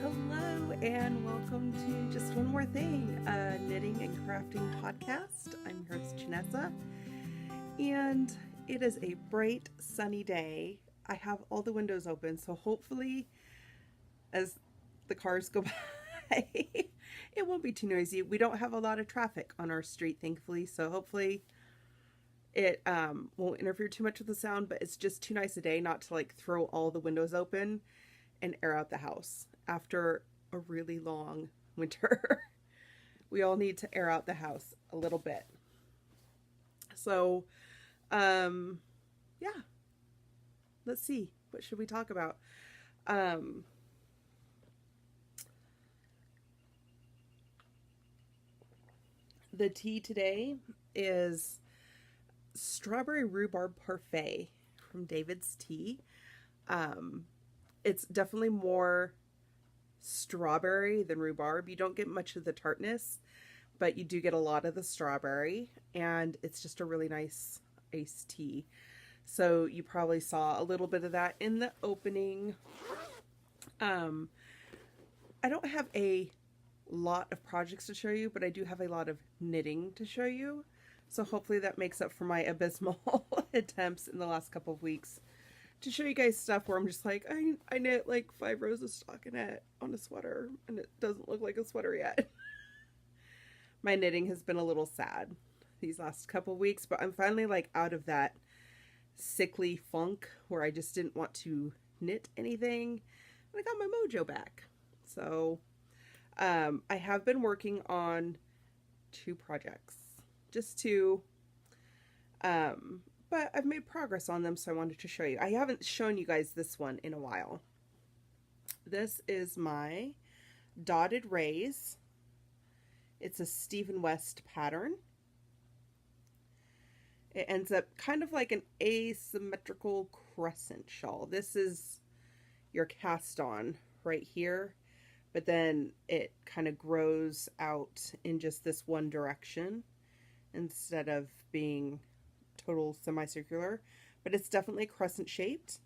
Hello and welcome to Just One More Thing, a knitting and crafting podcast. I'm your host, Janessa, and it is a bright, sunny day. I have all the windows open, so hopefully, as the cars go by, it won't be too noisy. We don't have a lot of traffic on our street, thankfully, so hopefully it won't interfere too much with the sound, but it's just too nice a day not to like throw all the windows open and air out the house after a really long winter. We all need to air out the house a little bit. So, yeah, let's see. What should we talk about? The tea today is strawberry rhubarb parfait from David's Tea. It's definitely more strawberry than rhubarb. You don't get much of the tartness, but you do get a lot of the strawberry, and it's just a really nice iced tea. So you probably saw a little bit of that in the opening. I don't have a lot of projects to show you, but I do have a lot of knitting to show you. So hopefully that makes up for my abysmal attempts in the last couple of weeks to show you guys stuff where I'm just like, I knit like 5 rows of stockinette on a sweater and it doesn't look like a sweater yet. My knitting has been a little sad these last couple of weeks, but I'm finally like out of that sickly funk where I just didn't want to knit anything, and I got my mojo back. So I have been working on 2 projects, just 2, but I've made progress on them, so I wanted to show you. I haven't shown you guys this one in a while. This is my dotted rays. It's a Stephen West pattern. It ends up kind of like an asymmetrical crescent shawl. This is your cast on right here, but then it kind of grows out in just this one direction instead of being total semicircular, but it's definitely crescent shaped.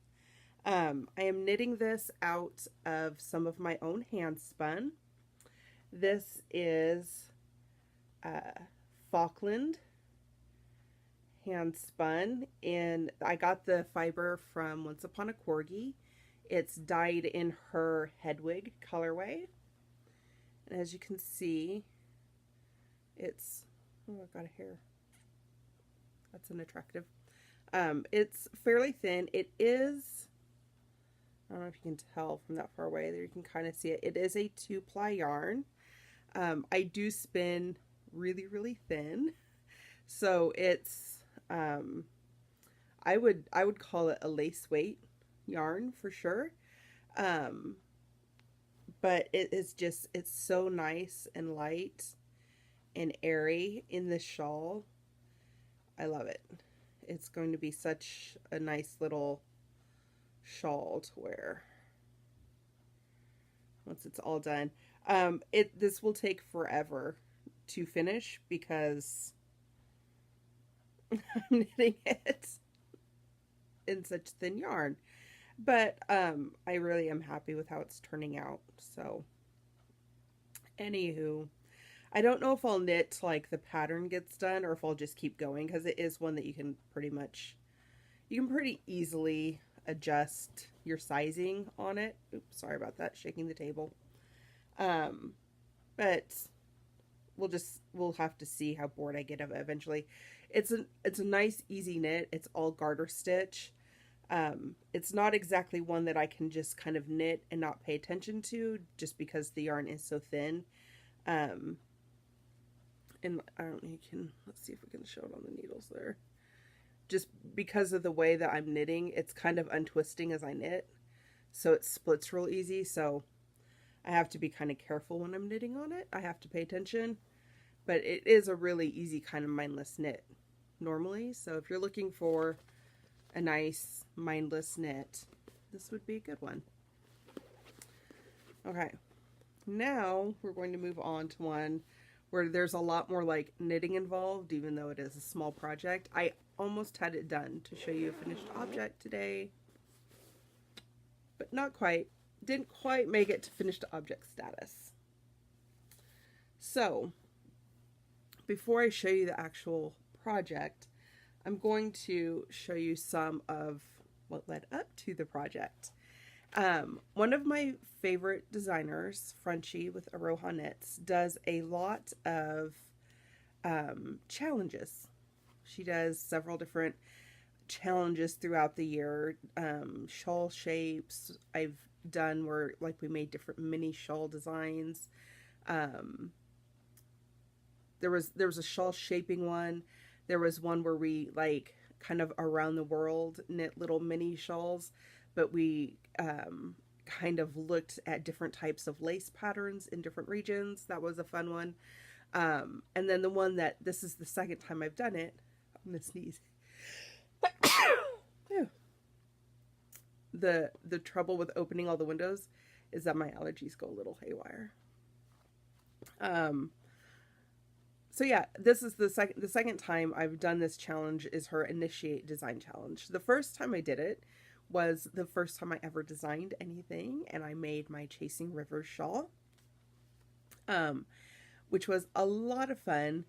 I am knitting this out of some of my own hand spun. This is Falkland hand spun, and I got the fiber from Once Upon a Corgi. It's dyed in her Hedwig colorway, and as you can see, it's, oh, I got a hair. That's unattractive. It's fairly thin. It is, I don't know if you can tell from that far away. There you can kind of see it. It is a 2-ply yarn. I do spin really, really thin. So it's, I would call it a lace weight yarn for sure. But it is just, it's so nice and light and airy in the shawl. I love it. It's going to be such a nice little shawl to wear once it's all done. This will take forever to finish because I'm knitting it in such thin yarn. But I really am happy with how it's turning out. So, anywho, I don't know if I'll knit till like the pattern gets done or if I'll just keep going, because it is one that you can pretty easily adjust your sizing on it. Oops, sorry about that, shaking the table. But we'll have to see how bored I get of it eventually. It's a nice easy knit. It's all garter stitch. It's not exactly one that I can just kind of knit and not pay attention to just because the yarn is so thin. And I don't know, let's see if we can show it on the needles there. Just because of the way that I'm knitting, it's kind of untwisting as I knit, so it splits real easy. So I have to be kind of careful when I'm knitting on it. I have to pay attention, but it is a really easy kind of mindless knit normally. So if you're looking for a nice mindless knit, this would be a good one. Okay, now we're going to move on to one where there's a lot more like knitting involved, even though it is a small project. I almost had it done to show you a finished object today, but not quite. didn't quite make it to finished object status. So before I show you the actual project, I'm going to show you some of what led up to the project. One of my favorite designers, Frenchie with Aroha Knits, does a lot of challenges. She does several different challenges throughout the year. Shawl shapes I've done where like we made different mini shawl designs. There was a shawl shaping one. There was one where we like kind of around the world knit little mini shawls, but we kind of looked at different types of lace patterns in different regions. That was a fun one. And then the one that this is the second time I've done it. I'm gonna sneeze. The trouble with opening all the windows is that my allergies go a little haywire. So yeah, this is the second time I've done this challenge is her Initiate Design Challenge. The first time I did it was the first time I ever designed anything, and I made my Chasing Rivers shawl, which was a lot of fun.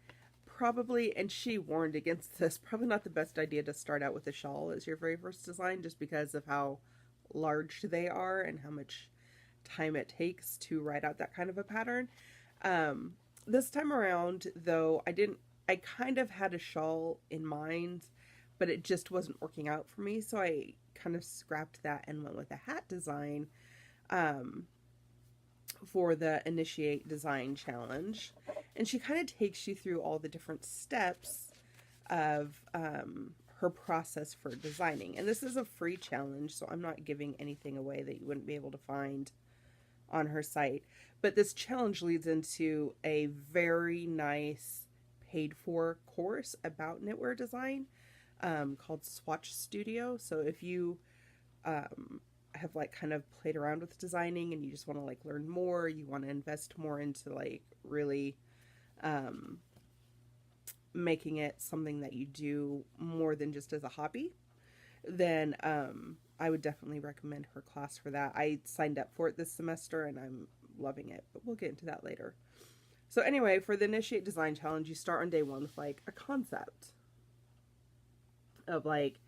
Probably, and she warned against this, probably not the best idea to start out with a shawl as your very first design, just because of how large they are and how much time it takes to write out that kind of a pattern. This time around, though, I kind of had a shawl in mind, but it just wasn't working out for me, so I kind of scrapped that and went with a hat design for the Initiate Design Challenge. And she kind of takes you through all the different steps of her process for designing. And this is a free challenge, so I'm not giving anything away that you wouldn't be able to find on her site. But this challenge leads into a very nice paid-for course about knitwear design called Swatch Studio. So if you have like kind of played around with designing and you just want to like learn more, you want to invest more into like really making it something that you do more than just as a hobby, then I would definitely recommend her class for that. I signed up for it this semester and I'm loving it, but we'll get into that later. So anyway, for the Initiate Design Challenge, you start on day one with like a concept of like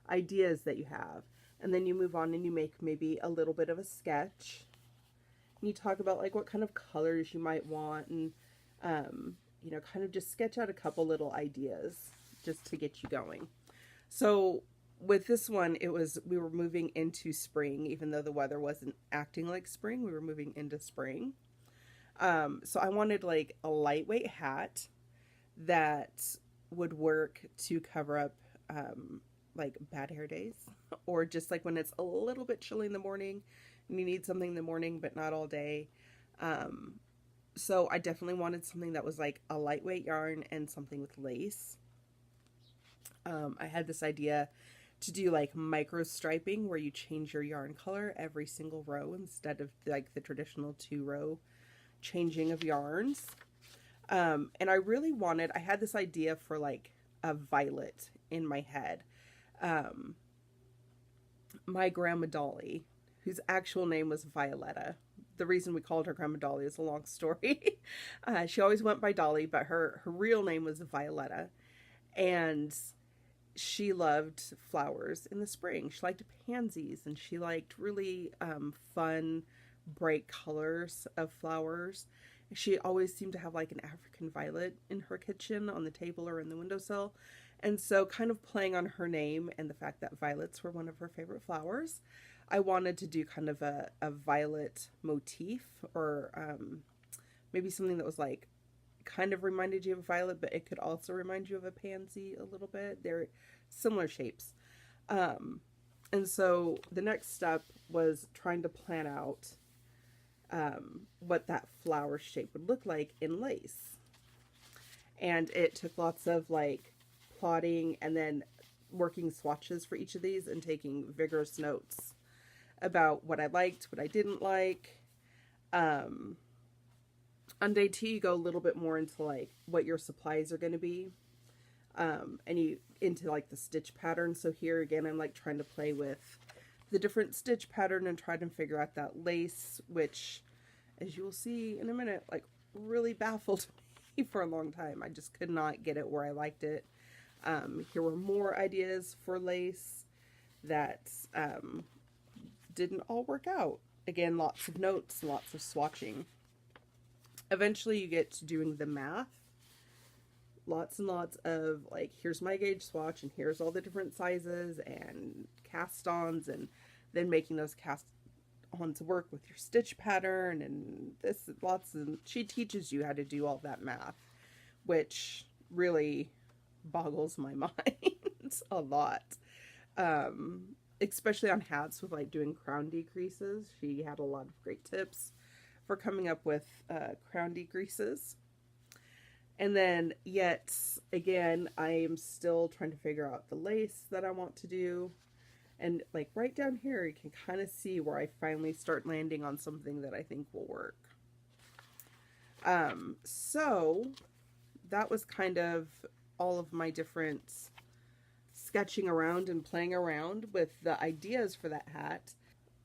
ideas that you have. And then you move on and you make maybe a little bit of a sketch. And you talk about like what kind of colors you might want and, you know, kind of just sketch out a couple little ideas just to get you going. So with this one, we were moving into spring, even though the weather wasn't acting like spring, we were moving into spring. So I wanted like a lightweight hat that would work to cover up, like bad hair days, or just like when it's a little bit chilly in the morning and you need something in the morning but not all day. So I definitely wanted something that was like a lightweight yarn and something with lace. I had this idea to do like micro striping where you change your yarn color every single row instead of like the traditional 2-row changing of yarns. And I had this idea for like a violet in my head. My grandma Dolly, whose actual name was Violetta. The reason we called her Grandma Dolly is a long story. She always went by Dolly, but her real name was Violetta. And she loved flowers in the spring. She liked pansies, and she liked really fun, bright colors of flowers. She always seemed to have like an African violet in her kitchen on the table or in the windowsill. And so kind of playing on her name and the fact that violets were one of her favorite flowers, I wanted to do kind of a violet motif, or maybe something that was like kind of reminded you of a violet, but it could also remind you of a pansy a little bit. They're similar shapes. And so the next step was trying to plan out what that flower shape would look like in lace. And it took lots of like plotting and then working swatches for each of these and taking vigorous notes about what I liked, what I didn't like. On day 2, you go a little bit more into like what your supplies are going to be, and you into like the stitch pattern. So here again, I'm like trying to play with the different stitch pattern and tried to figure out that lace, which, as you will see in a minute, like really baffled me for a long time. I just could not get it where I liked it. Here were more ideas for lace that didn't all work out. Again, lots of notes, lots of swatching. Eventually you get to doing the math. Lots and lots of like, here's my gauge swatch and here's all the different sizes and cast-ons, and then making those cast-ons work with your stitch pattern, and this lots of, she teaches you how to do all that math, which really boggles my mind a lot. Especially on hats with like doing crown decreases. She had a lot of great tips for coming up with crown decreases. And then yet again, I am still trying to figure out the lace that I want to do. And like right down here, you can kind of see where I finally start landing on something that I think will work. So that was kind of all of my different sketching around and playing around with the ideas for that hat.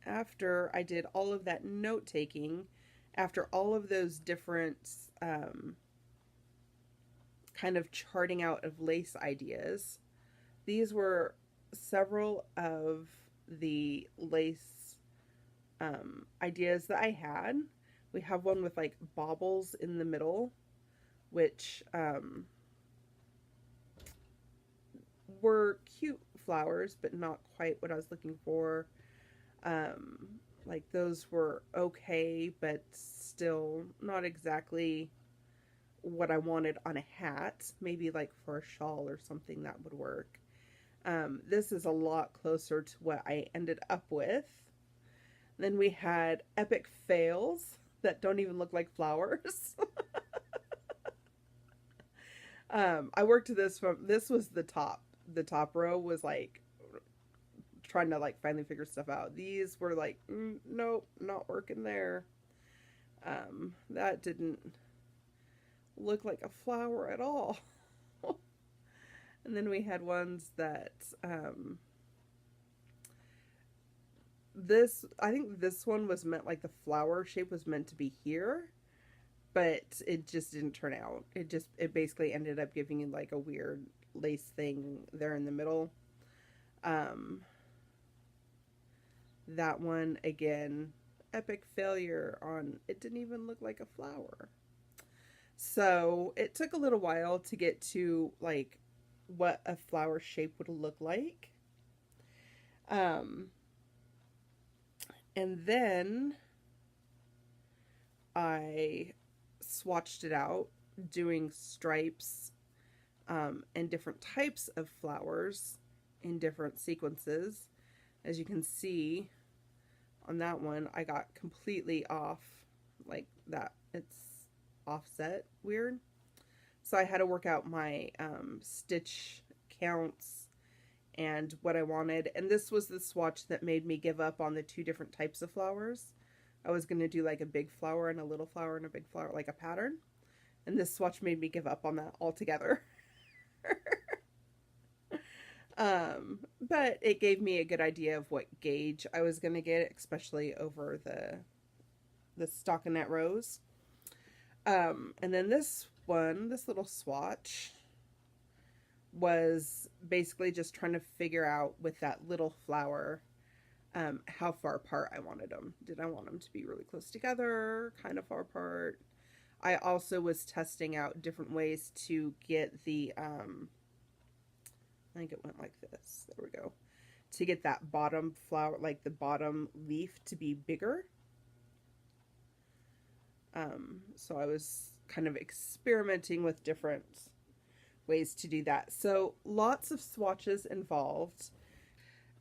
After I did all of that note taking, after all of those different kind of charting out of lace ideas, these were several of the lace ideas that I had. We have one with like baubles in the middle, which were cute flowers, but not quite what I was looking for. Like those were okay, but still not exactly what I wanted on a hat. Maybe like for a shawl or something that would work. This is a lot closer to what I ended up with. Then we had epic fails that don't even look like flowers. I worked this from, this was the top row was like trying to like finally figure stuff out. These were like, nope, not working there. That didn't look like a flower at all. And then we had ones that, I think this one was meant, like the flower shape was meant to be here, but it just didn't turn out. It basically ended up giving you like a weird lace thing there in the middle. That one, again, epic failure on, it didn't even look like a flower. So it took a little while to get to like what a flower shape would look like. And then I swatched it out doing stripes and different types of flowers in different sequences. As you can see on that one, I got completely off like that. It's offset weird. So I had to work out my stitch counts and what I wanted. And this was the swatch that made me give up on the two different types of flowers. I was going to do like a big flower and a little flower and a big flower, like a pattern. And this swatch made me give up on that altogether. But it gave me a good idea of what gauge I was going to get, especially over the stockinette rose. And then this one, this little swatch, was basically just trying to figure out with that little flower how far apart I wanted them. Did I want them to be really close together, kind of far apart? I also was testing out different ways to get the, I think it went like this. There we go. To get that bottom flower, like the bottom leaf, to be bigger. So I was kind of experimenting with different ways to do that. So lots of swatches involved,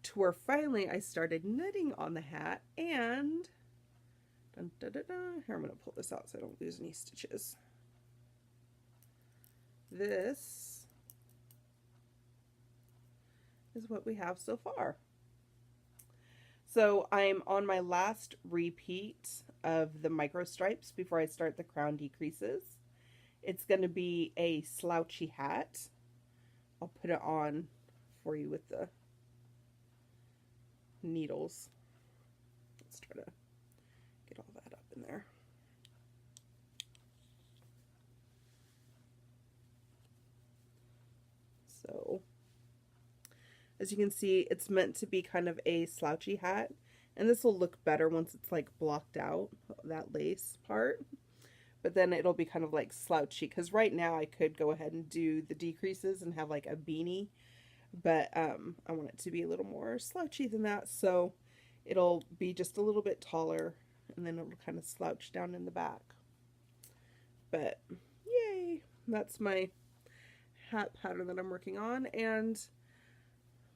to where finally I started knitting on the hat. And dun, dun, dun, dun. Here, I'm going to pull this out so I don't lose any stitches. This is what we have so far. So I'm on my last repeat of the micro stripes before I start the crown decreases. It's going to be a slouchy hat. I'll put it on for you with the needles. Let's try to get all that up in there. So, as you can see, it's meant to be kind of a slouchy hat. And this will look better once it's like blocked out, that lace part. But then it'll be kind of like slouchy. Because right now I could go ahead and do the decreases and have like a beanie. But I want it to be a little more slouchy than that. So it'll be just a little bit taller. And then it'll kind of slouch down in the back. But yay! That's my hat pattern that I'm working on. And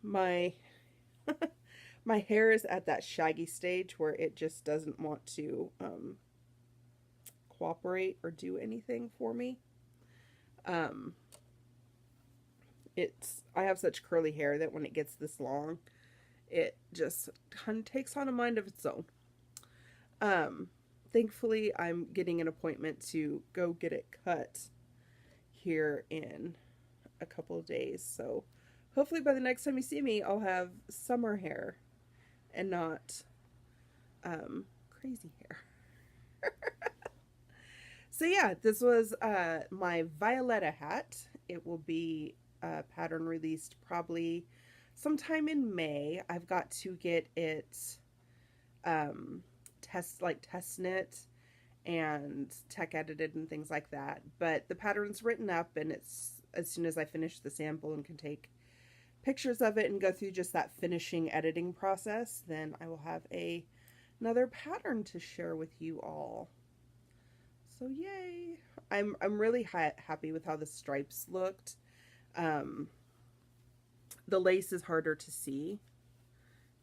my my hair is at that shaggy stage where it just doesn't want to cooperate or do anything for me. I have such curly hair that when it gets this long, it just kind of takes on a mind of its own. Thankfully, I'm getting an appointment to go get it cut here in a couple of days. So hopefully by the next time you see me, I'll have summer hair and not crazy hair. So yeah, this was my Violetta hat. It will be pattern released probably sometime in May. I've got to get it test knit and tech edited and things like that. But the pattern's written up, and it's as soon as I finish the sample and can take pictures of it and go through just that finishing editing process, then I will have another pattern to share with you all. So yay! I'm really happy with how the stripes looked. The lace is harder to see,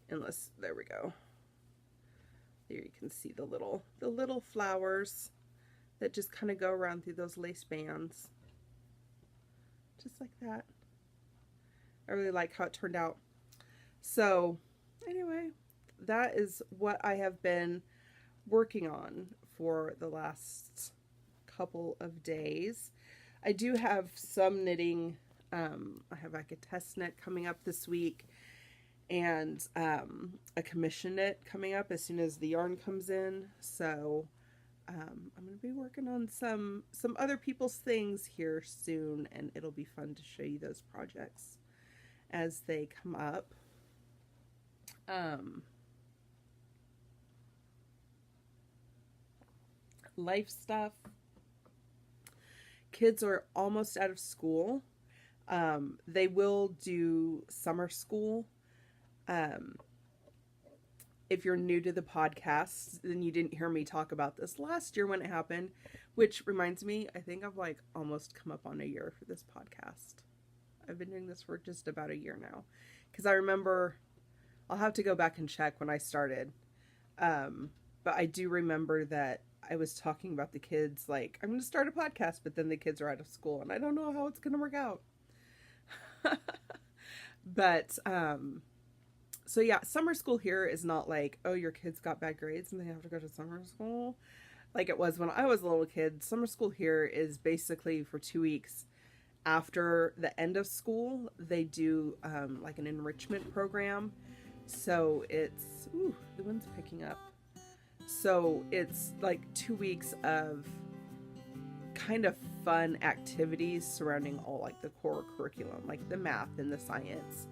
unless there we go. There you can see the little flowers that just kind of go around through those lace bands, just like that. I really like how it turned out. So anyway, that is what I have been working on for the last couple of days. I do have some knitting. I have like a test knit coming up this week, and a commission knit coming up as soon as the yarn comes in. So I'm going to be working on some other people's things here soon, and it'll be fun to show you those projects as they come up. Life stuff. Kids are almost out of school. They will do summer school. If you're new to the podcast, then you didn't hear me talk about this last year when it happened, which reminds me, I think I've like almost come up on a year for this podcast. I've been doing this for just about a year now, because I remember, I'll have to go back and check when I started, but I do remember that I was talking about the kids, like, I'm going to start a podcast, but then the kids are out of school, and I don't know how it's going to work out. But, so yeah, summer school here is not like, oh, your kids got bad grades and they have to go to summer school, like it was when I was a little kid. Summer school here is basically for 2 weeks. After the end of school, they do like an enrichment program. So it's, ooh, the wind's picking up. So it's like 2 weeks of kind of fun activities surrounding all like the core curriculum, like the math and the science.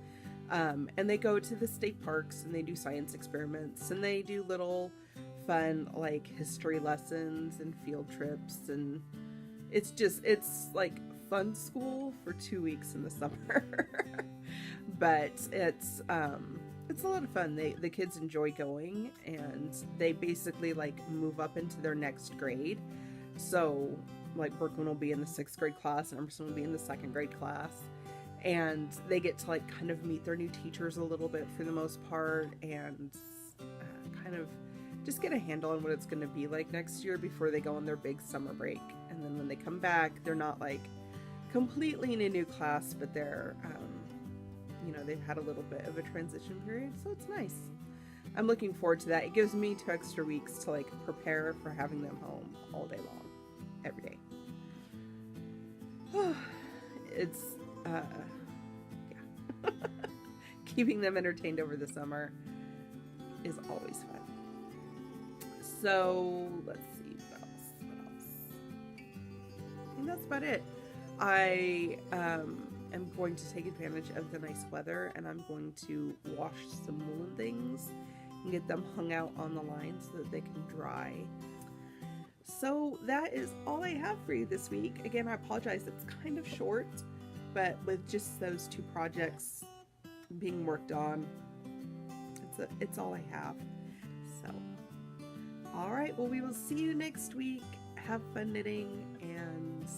And they go to the state parks and they do science experiments, and they do little fun like history lessons and field trips, and it's like fun school for 2 weeks in the summer. But it's a lot of fun. The kids enjoy going, and they basically like move up into their next grade. So like Brooklyn will be in the 6th grade class and Emerson will be in the 2nd grade class, and they get to like kind of meet their new teachers a little bit for the most part, and kind of just get a handle on what it's going to be like next year before they go on their big summer break. And then when they come back, they're not like completely in a new class, but they're they've had a little bit of a transition period, so it's nice. I'm looking forward to that. It gives me 2 extra weeks to like prepare for having them home all day long, every day. It's keeping them entertained over the summer. is always fun. So let's see what else. I think that's about it. I am going to take advantage of the nice weather, and I'm going to wash some woolen things and get them hung out on the line so that they can dry. So that is all I have for you this week. Again, I apologize, it's kind of short, but with just those 2 projects being worked on, it's all I have. So, all right, well, we will see you next week. Have fun knitting, and